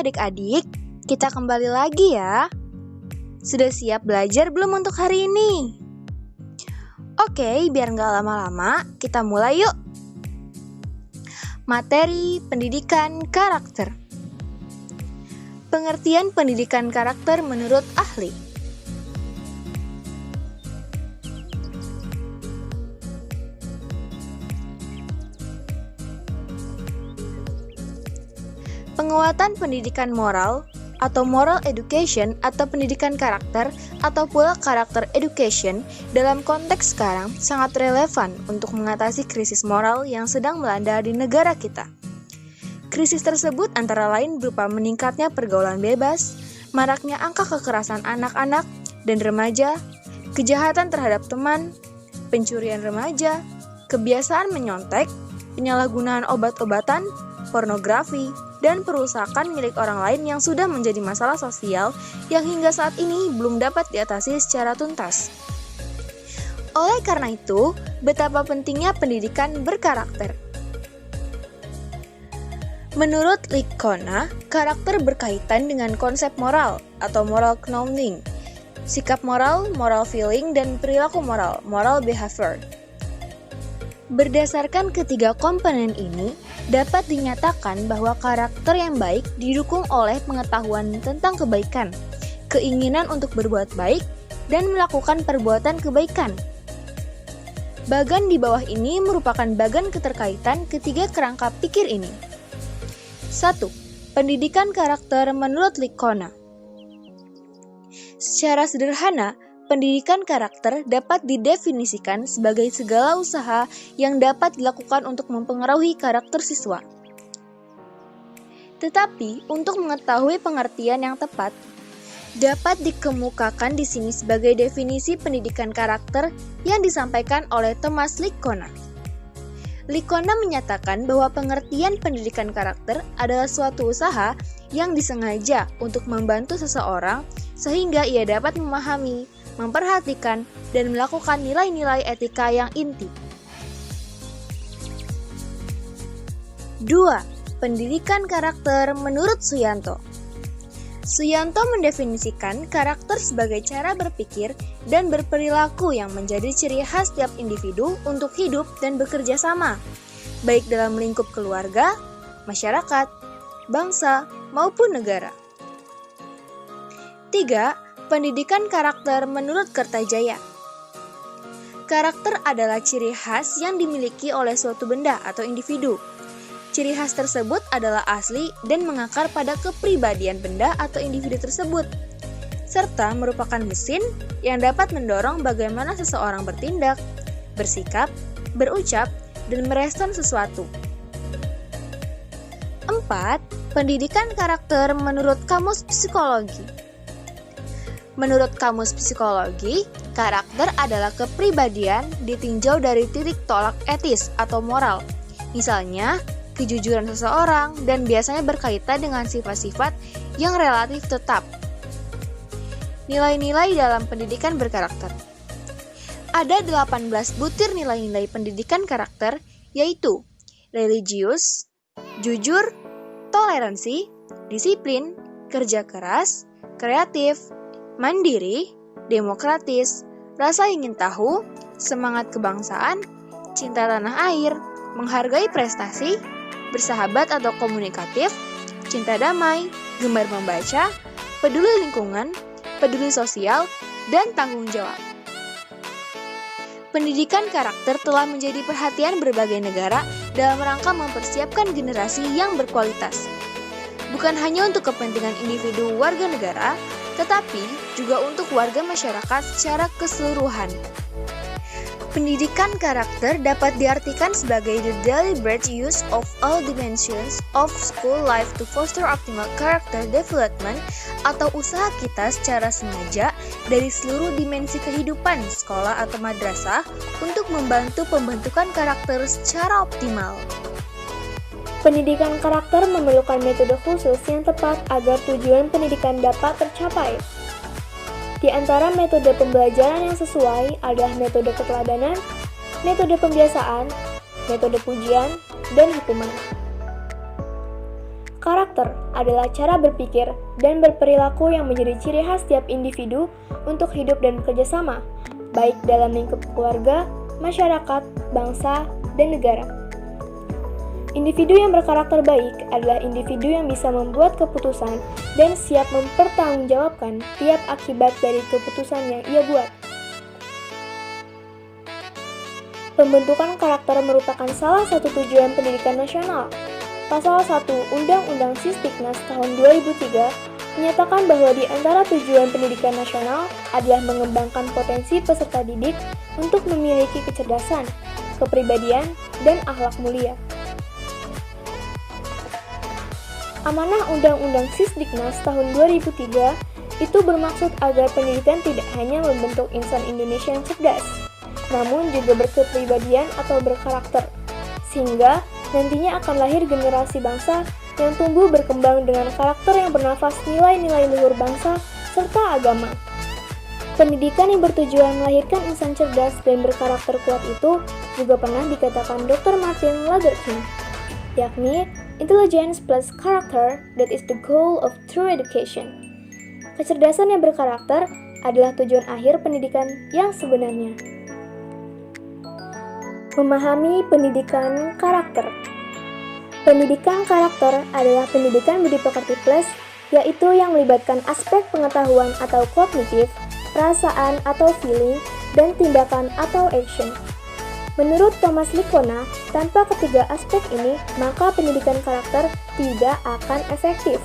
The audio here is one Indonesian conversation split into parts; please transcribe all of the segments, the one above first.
adik-adik, kita kembali lagi ya. Sudah siap belajar belum untuk hari ini? Oke, biar nggak lama-lama, kita mulai yuk. Materi pendidikan karakter. Pengertian pendidikan karakter menurut ahli. Penguatan pendidikan moral atau moral education atau pendidikan karakter atau pula karakter education dalam konteks sekarang sangat relevan untuk mengatasi krisis moral yang sedang melanda di negara kita. Krisis tersebut antara lain berupa meningkatnya pergaulan bebas, maraknya angka kekerasan anak-anak dan remaja, kejahatan terhadap teman, pencurian remaja, kebiasaan menyontek, penyalahgunaan obat-obatan, pornografi, dan perusakan milik orang lain yang sudah menjadi masalah sosial yang hingga saat ini belum dapat diatasi secara tuntas. Oleh karena itu, betapa pentingnya pendidikan berkarakter. Menurut Licona, karakter berkaitan dengan konsep moral atau moral knowing, sikap moral, moral feeling, dan perilaku moral, moral behavior. Berdasarkan ketiga komponen ini, dapat dinyatakan bahwa karakter yang baik didukung oleh pengetahuan tentang kebaikan, keinginan untuk berbuat baik, dan melakukan perbuatan kebaikan. Bagan di bawah ini merupakan bagan keterkaitan ketiga kerangka pikir ini. 1. Pendidikan karakter menurut Licona. Secara sederhana, pendidikan karakter dapat didefinisikan sebagai segala usaha yang dapat dilakukan untuk mempengaruhi karakter siswa. Tetapi, untuk mengetahui pengertian yang tepat, dapat dikemukakan di sini sebagai definisi pendidikan karakter yang disampaikan oleh Thomas Licona. Licona menyatakan bahwa pengertian pendidikan karakter adalah suatu usaha yang disengaja untuk membantu seseorang sehingga ia dapat memahami, memperhatikan, dan melakukan nilai-nilai etika yang inti. 2. Pendidikan karakter menurut Suyanto. Suyanto mendefinisikan karakter sebagai cara berpikir dan berperilaku yang menjadi ciri khas setiap individu untuk hidup dan bekerja sama, baik dalam lingkup keluarga, masyarakat, bangsa, maupun negara. 3. Pendidikan karakter menurut Kertajaya. Karakter adalah ciri khas yang dimiliki oleh suatu benda atau individu. Ciri khas tersebut adalah asli dan mengakar pada kepribadian benda atau individu tersebut, serta merupakan mesin yang dapat mendorong bagaimana seseorang bertindak, bersikap, berucap, dan merespon sesuatu. 4. Pendidikan karakter menurut Kamus Psikologi. Menurut Kamus Psikologi, karakter adalah kepribadian ditinjau dari titik tolak etis atau moral. Misalnya, kejujuran seseorang dan biasanya berkaitan dengan sifat-sifat yang relatif tetap. Nilai-nilai dalam pendidikan berkarakter. Ada 18 butir nilai-nilai pendidikan karakter, yaitu religius, jujur, toleransi, disiplin, kerja keras, kreatif, mandiri, demokratis, rasa ingin tahu, semangat kebangsaan, cinta tanah air, menghargai prestasi, bersahabat atau komunikatif, cinta damai, gemar membaca, peduli lingkungan, peduli sosial, dan tanggung jawab. Pendidikan karakter telah menjadi perhatian berbagai negara dalam rangka mempersiapkan generasi yang berkualitas. Bukan hanya untuk kepentingan individu warga negara, tetapi juga untuk warga masyarakat secara keseluruhan. Pendidikan karakter dapat diartikan sebagai the deliberate use of all dimensions of school life to foster optimal character development atau usaha kita secara sengaja dari seluruh dimensi kehidupan sekolah atau madrasah untuk membantu pembentukan karakter secara optimal. Pendidikan karakter memerlukan metode khusus yang tepat agar tujuan pendidikan dapat tercapai. Di antara metode pembelajaran yang sesuai adalah metode keteladanan, metode pembiasaan, metode pujian, dan hukuman. Karakter adalah cara berpikir dan berperilaku yang menjadi ciri khas setiap individu untuk hidup dan bekerja sama, baik dalam lingkup keluarga, masyarakat, bangsa, dan negara. Individu yang berkarakter baik adalah individu yang bisa membuat keputusan dan siap mempertanggungjawabkan tiap akibat dari keputusan yang ia buat. Pembentukan karakter merupakan salah satu tujuan pendidikan nasional. Pasal 1 Undang-Undang Sisdiknas tahun 2003 menyatakan bahwa di antara tujuan pendidikan nasional adalah mengembangkan potensi peserta didik untuk memiliki kecerdasan, kepribadian, dan akhlak mulia. Amanah Undang-Undang Sisdiknas tahun 2003 itu bermaksud agar pendidikan tidak hanya membentuk insan Indonesia yang cerdas, namun juga berkepribadian atau berkarakter, sehingga nantinya akan lahir generasi bangsa yang tumbuh berkembang dengan karakter yang bernafas nilai-nilai luhur bangsa serta agama. Pendidikan yang bertujuan melahirkan insan cerdas dan berkarakter kuat itu juga pernah dikatakan Dr. Martin Luther King, yakni intelligence plus character that is the goal of true education. Kecerdasan yang berkarakter adalah tujuan akhir pendidikan yang sebenarnya. Memahami pendidikan karakter. Pendidikan karakter adalah pendidikan budi pekerti plus, yaitu yang melibatkan aspek pengetahuan atau kognitif, perasaan atau feeling, dan tindakan atau action. Menurut Thomas Lickona, tanpa ketiga aspek ini, maka pendidikan karakter tidak akan efektif.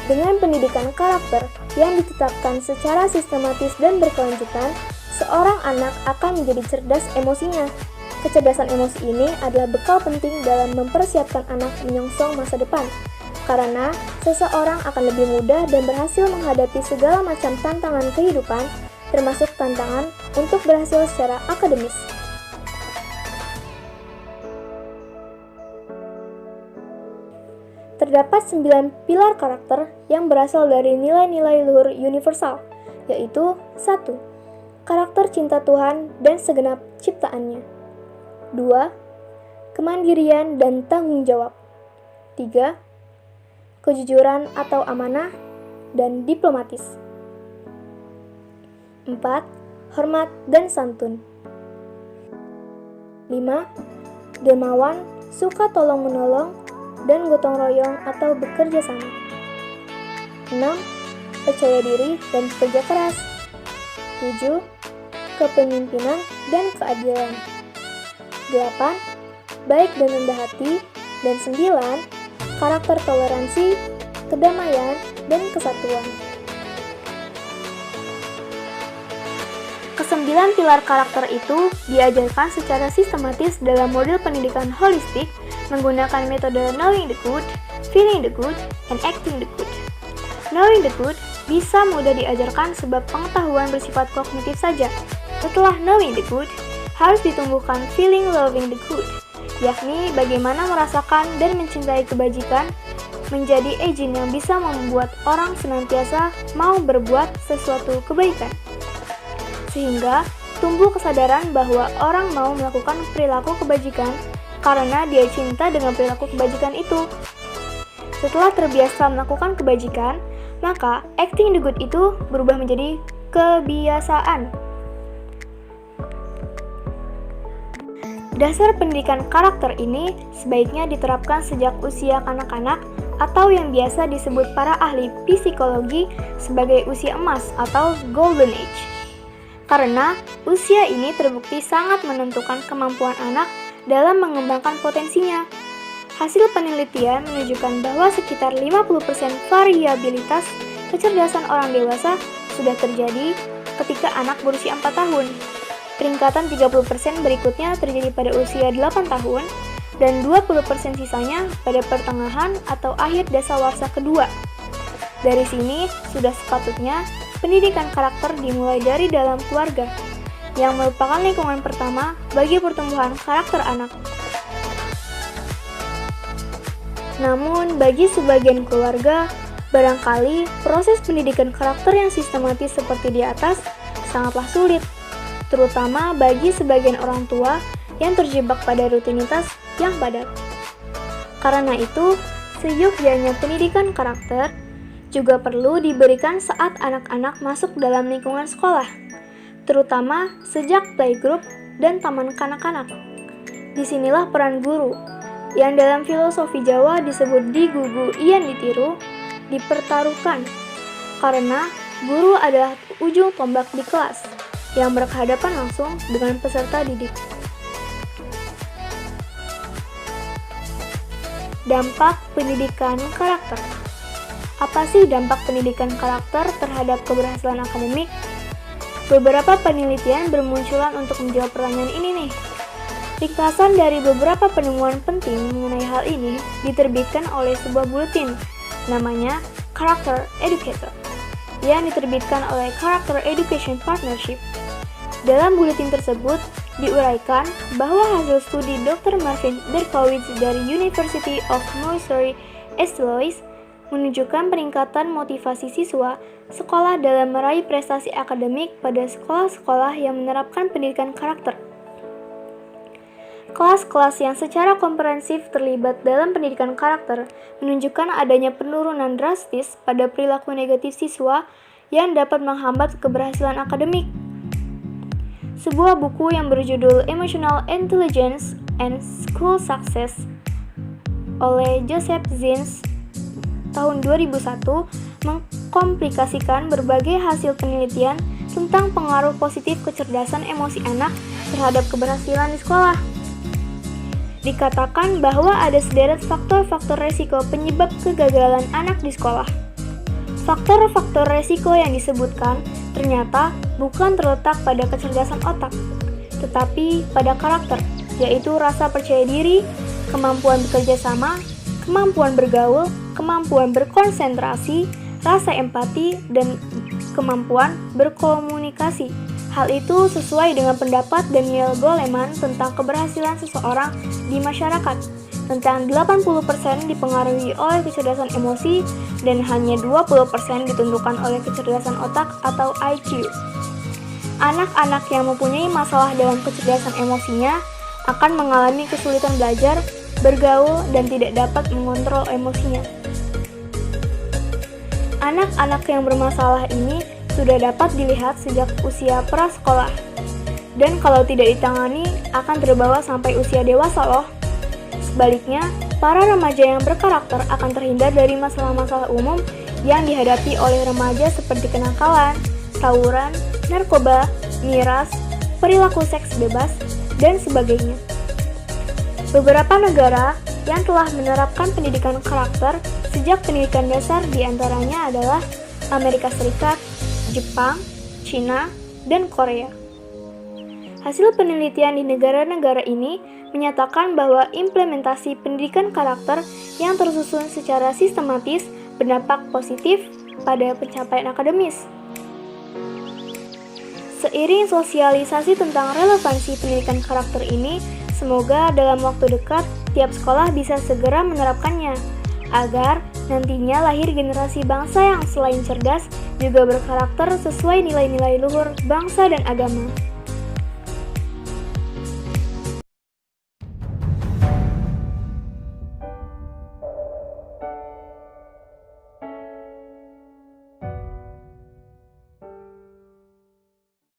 Dengan pendidikan karakter yang ditetapkan secara sistematis dan berkelanjutan, seorang anak akan menjadi cerdas emosinya. Kecerdasan emosi ini adalah bekal penting dalam mempersiapkan anak menyongsong masa depan, karena seseorang akan lebih mudah dan berhasil menghadapi segala macam tantangan kehidupan, termasuk tantangan untuk berhasil secara akademis. Terdapat 9 pilar karakter yang berasal dari nilai-nilai luhur universal, yaitu 1. Karakter cinta Tuhan dan segenap ciptaannya. 2. Kemandirian dan tanggung jawab. 3. Kejujuran atau amanah dan diplomatis. 4. Hormat dan santun. 5. Dermawan, suka tolong-menolong, dan gotong royong atau bekerja sama. 6. Percaya diri dan bekerja keras. 7. Kepemimpinan dan keadilan. 8. Baik dan rendah hati. Dan 9. Karakter toleransi, kedamaian, dan kesatuan. Kesembilan pilar karakter itu diajarkan secara sistematis dalam model pendidikan holistik menggunakan metode knowing the good, feeling the good, and acting the good. Knowing the good bisa mudah diajarkan sebab pengetahuan bersifat kognitif saja. Setelah knowing the good, harus ditumbuhkan feeling loving the good, yakni bagaimana merasakan dan mencintai kebajikan menjadi agent yang bisa membuat orang senantiasa mau berbuat sesuatu kebaikan. Sehingga tumbuh kesadaran bahwa orang mau melakukan perilaku kebajikan karena dia cinta dengan perilaku kebajikan itu. Setelah terbiasa melakukan kebajikan, maka acting the good itu berubah menjadi kebiasaan. Dasar pendidikan karakter ini sebaiknya diterapkan sejak usia kanak-kanak atau yang biasa disebut para ahli psikologi sebagai usia emas atau golden age. Karena usia ini terbukti sangat menentukan kemampuan anak dalam mengembangkan potensinya. Hasil penelitian menunjukkan bahwa sekitar 50% variabilitas kecerdasan orang dewasa sudah terjadi ketika anak berusia 4 tahun. Peringkatan 30% berikutnya terjadi pada usia 8 tahun, dan 20% sisanya pada pertengahan atau akhir dasawarsa kedua. Dari sini, sudah sepatutnya pendidikan karakter dimulai dari dalam keluarga, yang merupakan lingkungan pertama bagi pertumbuhan karakter anak. Namun, bagi sebagian keluarga, barangkali proses pendidikan karakter yang sistematis seperti di atas sangatlah sulit, terutama bagi sebagian orang tua yang terjebak pada rutinitas yang padat. Karena itu, Seyogyanya pendidikan karakter juga perlu diberikan saat anak-anak masuk dalam lingkungan sekolah, terutama sejak playgroup dan taman kanak-kanak. Disinilah peran guru, yang dalam filosofi Jawa disebut digugu ian ditiru, dipertaruhkan, karena guru adalah ujung tombak di kelas, yang berhadapan langsung dengan peserta didik. Dampak pendidikan karakter. Apa sih dampak pendidikan karakter terhadap keberhasilan akademik? Beberapa penelitian bermunculan untuk menjawab pertanyaan ini nih. Ringkasan dari beberapa penemuan penting mengenai hal ini diterbitkan oleh sebuah buletin, namanya Character Educator, yang diterbitkan oleh Character Education Partnership. Dalam buletin tersebut, diuraikan bahwa hasil studi Dr. Marvin Berkowitz dari University of Missouri St. Louis menunjukkan peningkatan motivasi siswa sekolah dalam meraih prestasi akademik pada sekolah-sekolah yang menerapkan pendidikan karakter. Kelas-kelas yang secara komprehensif terlibat dalam pendidikan karakter menunjukkan adanya penurunan drastis pada perilaku negatif siswa yang dapat menghambat keberhasilan akademik. Sebuah buku yang berjudul Emotional Intelligence and School Success oleh Joseph Zins tahun 2001 mengkomplikasikan berbagai hasil penelitian tentang pengaruh positif kecerdasan emosi anak terhadap keberhasilan di sekolah. Dikatakan bahwa ada sederet faktor-faktor resiko penyebab kegagalan anak di sekolah. Faktor-faktor resiko yang disebutkan ternyata bukan terletak pada kecerdasan otak, tetapi pada karakter, yaitu rasa percaya diri, kemampuan bekerja sama, kemampuan bergaul, kemampuan berkonsentrasi, rasa empati, dan kemampuan berkomunikasi. Hal itu sesuai dengan pendapat Daniel Goleman tentang keberhasilan seseorang di masyarakat. Tentang 80% dipengaruhi oleh kecerdasan emosi dan hanya 20% ditentukan oleh kecerdasan otak atau IQ. Anak-anak yang mempunyai masalah dalam kecerdasan emosinya akan mengalami kesulitan belajar, bergaul, dan tidak dapat mengontrol emosinya. Anak-anak yang bermasalah ini sudah dapat dilihat sejak usia prasekolah, dan kalau tidak ditangani akan terbawa sampai usia dewasa loh. Sebaliknya, para remaja yang berkarakter akan terhindar dari masalah-masalah umum yang dihadapi oleh remaja seperti kenakalan, tawuran, narkoba, miras, perilaku seks bebas, dan sebagainya. Beberapa negara yang telah menerapkan pendidikan karakter sejak pendidikan dasar diantaranya adalah Amerika Serikat, Jepang, China, dan Korea. Hasil penelitian di negara-negara ini menyatakan bahwa implementasi pendidikan karakter yang tersusun secara sistematis berdampak positif pada pencapaian akademis. Seiring sosialisasi tentang relevansi pendidikan karakter ini, semoga dalam waktu dekat tiap sekolah bisa segera menerapkannya, agar nantinya lahir generasi bangsa yang selain cerdas, juga berkarakter sesuai nilai-nilai luhur bangsa dan agama.